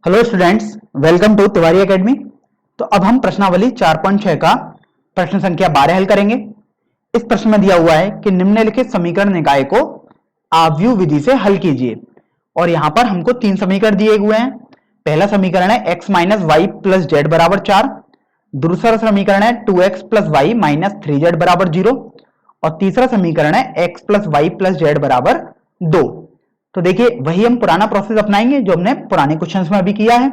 Hello students, welcome to Tiwari academy. तो अब हम प्रश्नावली 4.6 का प्रश्न संख्या 12 हल करेंगे। इस प्रश्न में दिया हुआ है कि निम्नलिखित समीकरण निकाय को आव्यूह विधि से हल कीजिए। और यहां पर हमको तीन समीकरण दिए हुए हैं। पहला समीकरण है x minus Y plus Z बराबर 4। दूसरा समीकरण है 2x plus Y minus 3z बराबर 0। और तीसरा समीकरण है x plus Y plus Z बराबर 2। तो देखिए वही हम पुराना प्रोसेस अपनाएंगे जो हमने पुराने क्वेश्चंस में अभी किया है।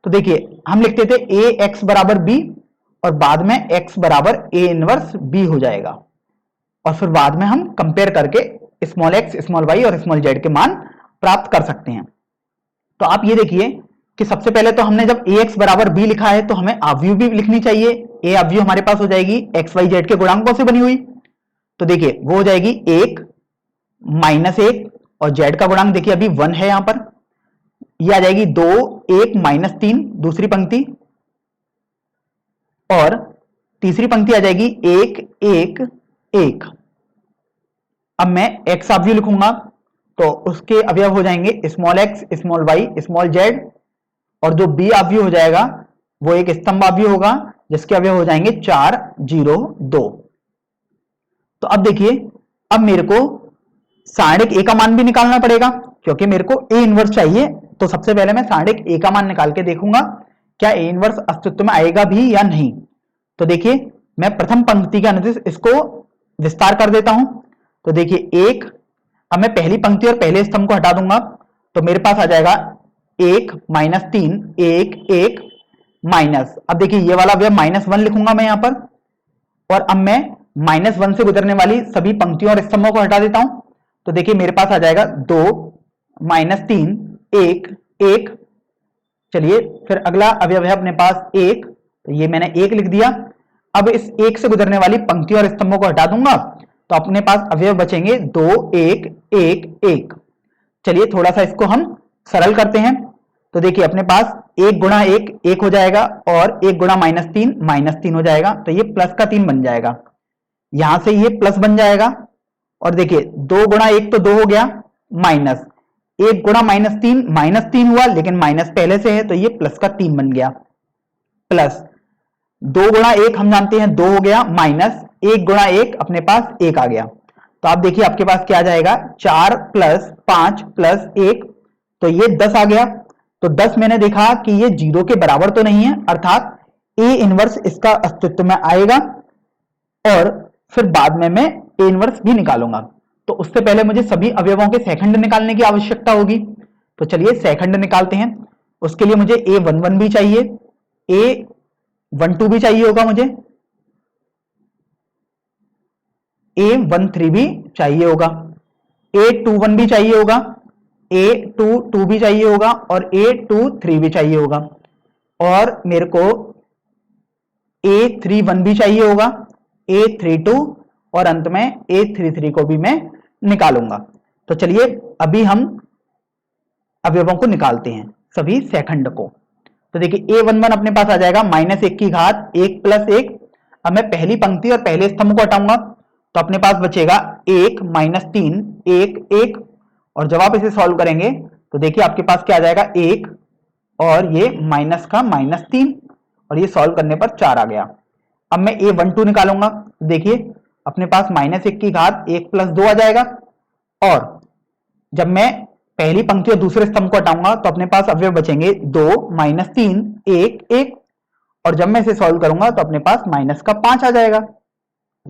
तो देखिए हम लिखते थे ए एक्स बराबर बी और बाद में x बराबर ए इनवर्स बी हो जाएगा। और फिर बाद में हम कंपेयर करके स्मॉल एक्स स्मॉल वाई और स्मॉल जेड के मान प्राप्त कर सकते हैं। तो आप ये देखिए कि सबसे पहले तो हमने जब ए एक्स बराबर बी लिखा है तो हमें आव्यूह भी लिखनी चाहिए। ए आव्यूह हमारे पास हो जाएगी एक्स वाई जेड के गुणांकों से बनी हुई। तो देखिए वो हो जाएगी एक माइनस एक और जेड का गुणांक देखिए अभी 1 है यहां पर। ये आ जाएगी 2 1 माइनस 3 दूसरी पंक्ति और तीसरी पंक्ति आ जाएगी 1 1 1। अब मैं एक्स अवयव लिखूंगा तो उसके अवयव हो जाएंगे small X small Y small Z. और जो बी अवयव हो जाएगा वो एक स्तंभ अवयव होगा जिसके अवयव हो जाएंगे 4 0 2। तो अब देखिए अब मेरे को सारणिक ए का मान भी निकालना पड़ेगा क्योंकि मेरे को ए इनवर्स चाहिए। तो सबसे पहले मैं सारणिक ए का मान निकाल के देखूंगा क्या ए इनवर्स अस्तित्व में आएगा भी या नहीं। तो देखिए मैं प्रथम पंक्ति के अनुसार इसको विस्तार कर देता हूं। तो देखिए एक, अब मैं पहली पंक्ति और पहले स्तंभ को हटा दूंगा तो मेरे पास आ जाएगा 1 माइनस 3 1 1 माइनस। अब देखिए ये वाला अवयव -1 लिखूंगा मैं यहां पर। और अब मैं -1 से गुजरने वाली सभी पंक्तियों और स्तंभों को हटा देता हूं। तो देखिए मेरे पास आ जाएगा 2 माइनस 3 1 1। चलिए फिर अगला अवयव है अपने पास 1, तो ये मैंने 1 लिख दिया। अब इस 1 से गुजरने वाली पंक्तियों और स्तंभों को हटा दूंगा तो अपने पास अवयव बचेंगे 2 1 1 1। चलिए थोड़ा सा इसको हम सरल करते हैं। तो देखिए अपने पास 1 गुणा 1 1 हो जाएगा और 1 गुणा -3 हो जाएगा। तो ये प्लस का 3 बन जाएगा, यहां से ये प्लस बन जाएगा। और देखिए 2 गुणा 1 तो 2 हो गया, माइनस 1 गुणा -3 हुआ लेकिन माइनस पहले से है तो ये प्लस का 3 बन गया। प्लस 2 गुणा 1 हम जानते हैं 2 हो गया, माइनस 1 गुणा 1 अपने पास 1 आ गया। तो आप देखिए आपके पास क्या आ जाएगा 4 प्लस 5 प्लस 1, तो ये 10 आ गया। तो 10 मैंने देखा कि ये 0 के बराबर तो नहीं है, अर्थात ए इनवर्स इसका अस्तित्व में आएगा। और फिर बाद में मैं ए इनवर्स भी निकालूंगा। तो उससे पहले मुझे सभी अवयवों के सेकंड निकालने की आवश्यकता होगी। तो चलिए सेकंड निकालते हैं। उसके लिए मुझे A11 भी चाहिए, A12 भी चाहिए होगा, मुझे A13 भी चाहिए होगा, A21 भी चाहिए होगा, A22 भी चाहिए होगा और A23 भी चाहिए होगा। और मेरे को A31 भी चाहिए होगा, A32 और अंत में A33 को भी मैं निकालूंगा। तो चलिए अभी हम अवयवों को निकालते हैं, सभी सेकंड को। तो देखिए A11 अपने पास आ जाएगा -1 की घात 1 प्लस 1। अब मैं पहली पंक्ति और पहले स्तंभ को हटाऊंगा तो अपने पास बचेगा 1 -3 1 1। और जब आप इसे सॉल्व करेंगे तो देखिए आपके पास क्या आ जाएगा 1 और ये माइनस का -3 और ये सॉल्व करने पर 4 आ गया। अब मैं A12 निकालूंगा, देखिए अपने पास -1 की घात 1 प्लस 2 आ जाएगा। और जब मैं पहली पंक्ति और दूसरे स्तंभ को हटाऊंगा तो अपने पास अवयव बचेंगे 2 -3 1 1। और जब मैं इसे सॉल्व करूंगा तो अपने पास माइनस का 5 आ जाएगा।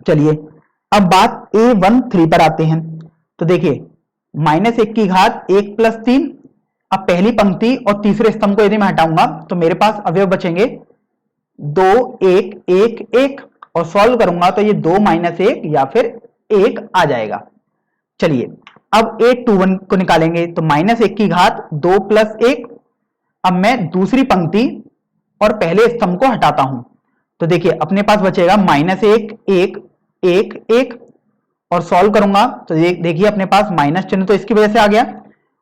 चलिए अब बात A13 पर आते हैं। तो देखिए -1 की घात 1 प्लस 3। अब पहली पंक्ति और तीसरे स्तंभ को यदि मैं हटाऊंगा तो मेरे पास अवयव बचेंगे 2 1 1 1। और सॉल्व करूंगा तो ये 2 -1 या फिर 1 आ जाएगा। चलिए अब A21 को निकालेंगे तो -1 की घात 2 प्लस 1। अब मैं दूसरी पंक्ति और पहले स्तंभ को हटाता हूं तो देखिए अपने पास बचेगा -1 1 1 1। और सॉल्व करूंगा तो देखिए अपने पास माइनस चिन्ह तो इसकी वजह से आ गया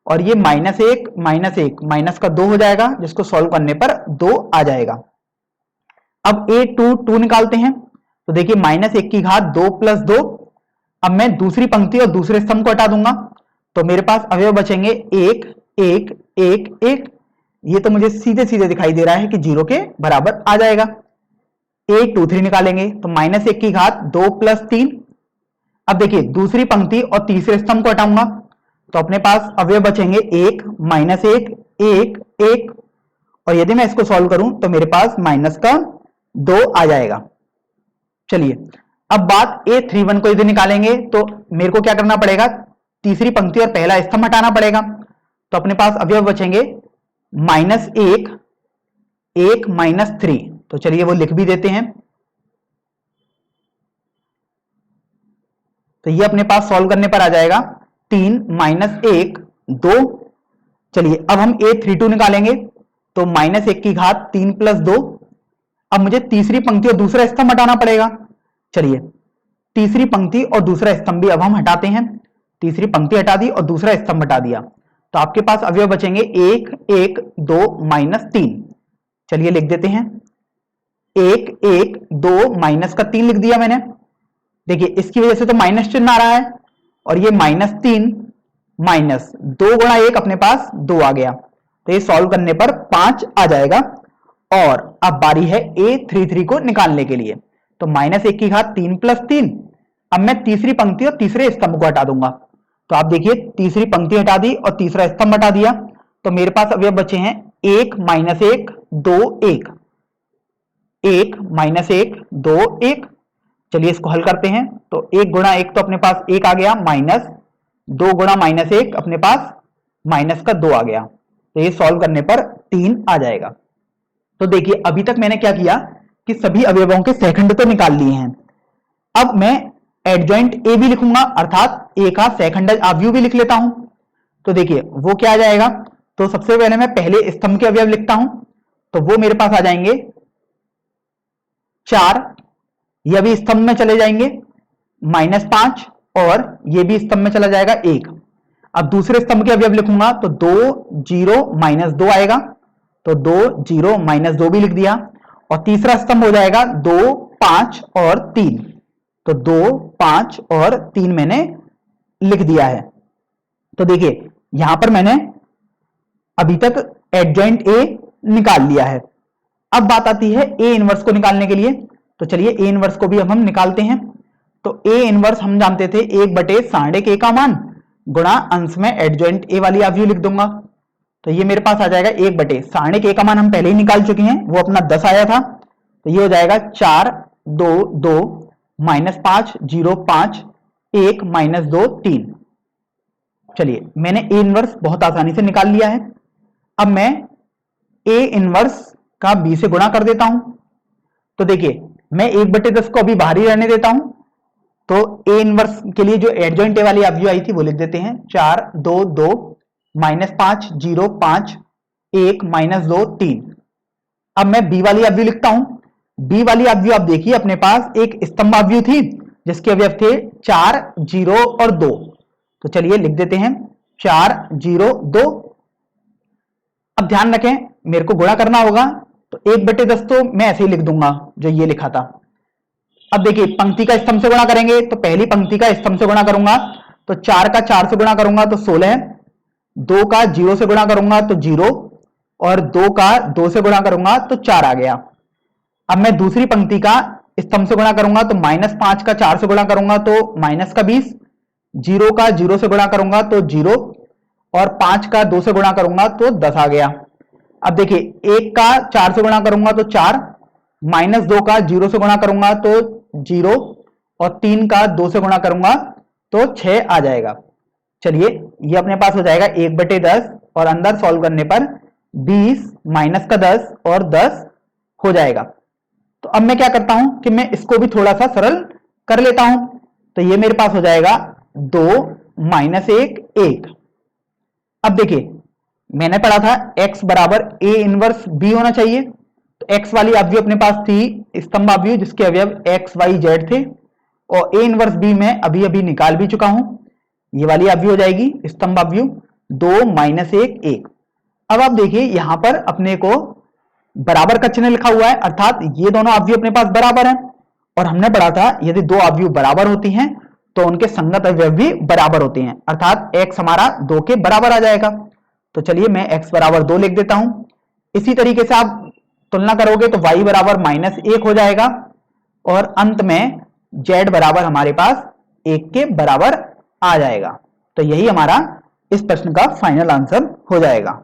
और ये -1 माइनस का 2 हो जाएगा, जिसको सॉल्व करने पर 2 आ जाएगा। अब A22 निकालते हैं तो देखिए -1 की घात 2 प्लस 2। अब मैं दूसरी पंक्ति और दूसरे स्तंभ को हटा दूंगा तो मेरे पास अवयव बचेंगे 1 1 1 1। ये तो मुझे सीधे सीधे दिखाई दे रहा है कि 0 के बराबर आ जाएगा। 8 2 3 निकालेंगे तो -1 की घात 2 + 3। अब देखिए दूसरी पंक्ति और तीसरे स्तंभ को हटाऊंगा तो अपने पास अवयव बचेंगे 1 -1 1 1, और यदि मैं इसको सॉल्व करूं तो मेरे पास -2 आ जाएगा। चलिए अब बात A31 को यदि निकालेंगे तो मेरे को क्या करना पड़ेगा, तीसरी पंक्ति और पहला स्तंभ हटाना पड़ेगा। तो अपने पास अवयव बचेंगे -1 1 -3। तो चलिए वो लिख भी देते हैं। तो ये अपने पास सॉल्व करने पर आ जाएगा 3 -1 2। चलिए अब हम A32 निकालेंगे तो -1 की घात 3 + 2। अब मुझे तीसरी पंक्ति और दूसरा स्तंभ हटाना पड़ेगा। चलिए तीसरी पंक्ति और दूसरा स्तंभ भी अब हम हटाते हैं। तीसरी पंक्ति हटा दी और दूसरा स्तंभ हटा दिया तो आपके पास अवयव बचेंगे 1 1 2 -3। चलिए लिख देते हैं 1 1 2 माइनस का 3 लिख दिया मैंने। देखिए इसकी वजह से तो माइनस चिन्ह आ रहा है और ये -3 माइनस 2 × 1 अपने पास 2 आ गया। तो ये सॉल्व करने पर 5 आ जाएगा। और अब बारी है A33 को निकालने के लिए। तो -1 की घात 3 + 3। अब मैं तीसरी पंक्ति और तीसरे स्तंभ को हटा दूंगा। तो आप देखिए तीसरी पंक्ति हटा दी और तीसरा स्तंभ हटा दिया तो मेरे पास अवयव बचे हैं 1 -1 2 1 1 -1 2 1। चलिए इसको हल करते हैं तो 1 × 1 तो अपने पास 1 आ गया, माइनस 2 × -1 अपने पास -2 आ गया। तो ये सॉल्व करने पर 3 आ जाएगा। तो देखिए अभी तक मैंने क्या किया कि सभी अवयवों के सेकंड तो निकाल लिए हैं। अब मैं एडजॉइंट ए भी लिखूंगा, अर्थात ए का सेकंड अवयव भी लिख लेता हूं। तो देखिए वो क्या आ जाएगा, तो सबसे पहले मैं पहले स्तंभ के अवयव लिखता हूं तो वो मेरे पास आ जाएंगे 4, ये भी स्तंभ में चले जाएंगे -5, और ये भी स्तंभ में चला जाएगा 1। अब दूसरे स्तंभ के अवयव लिखूंगा तो 2 0 -2 आएगा, तो 2 0 -2 भी लिख दिया। और तीसरा स्तंभ हो जाएगा 2 5 और 3, तो 2 5 और 3 मैंने लिख दिया है। तो देखिए यहां पर मैंने अभी तक एडजॉइंट ए निकाल लिया है। अब बात आती है ए इनवर्स को निकालने के लिए। तो चलिए ए इनवर्स को भी अब हम निकालते हैं। तो ए इनवर्स हम जानते थे 1/√a का मान गुणा अंश में एडजॉइंट ए वाली अवयव लिख दूंगा। तो ये मेरे पास आ जाएगा 1/√a का मान हम पहले ही निकाल चुके हैं, वो अपना 10 आया था। तो ये हो जाएगा 4 2 2 -5 0 5 1 -2 3। चलिए मैंने ए इनवर्स बहुत आसानी से निकाल लिया है। अब मैं ए इनवर्स का बी से गुणा कर देता हूं। तो देखिए मैं 1/10 को अभी बाहर ही रहने देता हूं। तो ए इनवर्स के लिए जो एडजॉइंट ए वाली अवयव आई थी वो लिख देते हैं 4 2 2 -5 0 5 1 -2 3। अब मैं बी वाली अवयव लिखता हूं। बी वाली अवयव आप देखिए अपने पास एक स्तंभ अवयव थी जिसके अवयव थे 4 0 और 2। तो चलिए लिख देते हैं 4 0 2। अब ध्यान रखें मेरे को गुणा करना होगा तो 1/10 तो मैं ऐसे ही लिख दूंगा जो ये लिखा था। अब देखिए पंक्ति का स्तंभ से गुणा करेंगे तो पहली पंक्ति का स्तंभ से गुणा करूंगा तो 4 का 4 से गुणा करूंगा तो 16, 2 का 0 से गुणा करूंगा तो 0, और 2 का 2 से गुणा करूंगा तो 4 आ गया। अब मैं दूसरी पंक्ति का स्तंभ से गुणा करूंगा तो -5 का 4 से गुणा करूंगा तो -20, 0 का 0 से गुणा करूंगा तो 0, और 5 का 2 से गुणा करूंगा तो 10 आ गया। अब देखिए 1 का 4 से गुणा करूंगा तो 4, -2 का 0 से गुणा करूंगा तो 0, और 3 का 2 से गुणा करूंगा तो 6 आ जाएगा। चलिए ये अपने पास हो जाएगा 1/10, और अंदर सॉल्व करने पर 20 माइनस का 10 और 10 हो जाएगा। तो अब मैं क्या करता हूं कि मैं इसको भी थोड़ा सा सरल कर लेता हूं। तो ये मेरे पास हो जाएगा 2 -1 1। अब देखिए मैंने पढ़ा था x बराबर a इनवर्स b होना चाहिए। तो x वाली अवयव अपने पास थी स्तंभ अवयव जिसके अवयव x y z थे, और a इनवर्स b मैं अभी अभी निकाल भी चुका हूं। ये वाली अवयव हो जाएगी स्तंभ अवयव 2 -1 1। अब आप देखिए यहां पर अपने को बराबर का चिन्ह लिखा हुआ है, अर्थात ये दोनों अवयव अपने पास बराबर हैं। और हमने पढ़ा था यदि दो अवयव बराबर होती हैं तो उनके संगत अवयव भी बराबर होते हैं, अर्थात x हमारा 2 के बराबर आ जाएगा। तो चलिए मैं x बराबर 2 लिख देता हूं। इसी तरीके से आप तुलना करोगे तो y बराबर -1 हो जाएगा और अंत में z बराबर हमारे पास 1 के बराबर आ जाएगा। तो यही हमारा इस प्रश्न का फाइनल आंसर हो जाएगा।